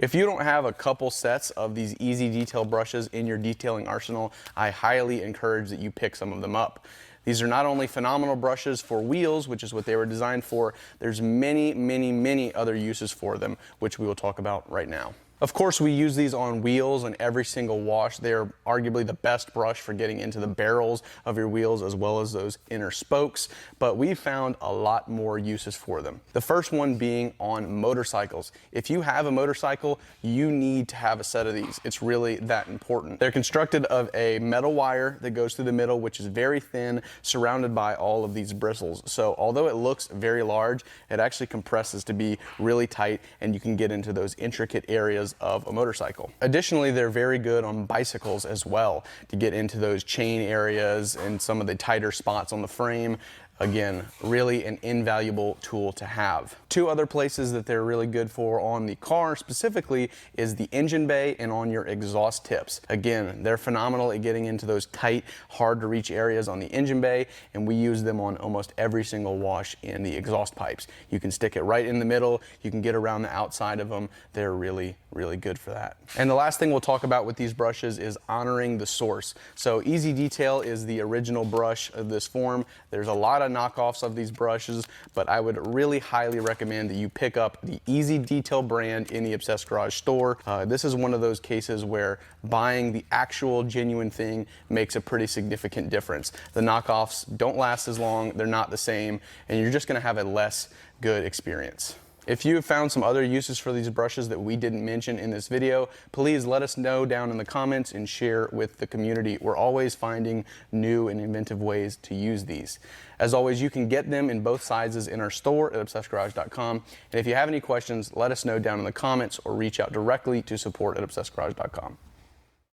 If you don't have a couple sets of these Easy Detail brushes in your detailing arsenal, I highly encourage that you pick some of them up. These are not only phenomenal brushes for wheels, which is what they were designed for, there's many other uses for them, which we will talk about right now. Of course, we use these on wheels on every single wash. They're arguably the best brush for getting into the barrels of your wheels as well as those inner spokes, but we've found a lot more uses for them. The first one being on motorcycles. If you have a motorcycle, you need to have a set of these. It's really that important. They're constructed of a metal wire that goes through the middle, which is very thin, surrounded by all of these bristles. So although it looks very large, it actually compresses to be really tight, and you can get into those intricate areas of a motorcycle. Additionally, they're very good on bicycles as well to get into those chain areas and some of the tighter spots on the frame. Again, really an invaluable tool to have. Two other places that they're really good for on the car specifically is the engine bay and on your exhaust tips. Again, they're phenomenal at getting into those tight, hard to reach areas on the engine bay, and we use them on almost every single wash in the exhaust pipes. You can stick it right in the middle, you can get around the outside of them. They're really good for that. And the last thing we'll talk about with these brushes is honoring the source. So Easy Detail is the original brush of this form. There's a lot of knockoffs of these brushes, but I would really highly recommend that you pick up the Easy Detail brand in the Obsessed Garage store. This is one of those cases where buying the actual genuine thing makes a pretty significant difference. The knockoffs don't last as long, they're not the same, and you're just gonna have a less good experience. If you have found some other uses for these brushes that we didn't mention in this video, please let us know down in the comments and share with the community. We're always finding new and inventive ways to use these. As always, you can get them in both sizes in our store at obsessedgarage.com. And if you have any questions, let us know down in the comments or reach out directly to support@obsessedgarage.com.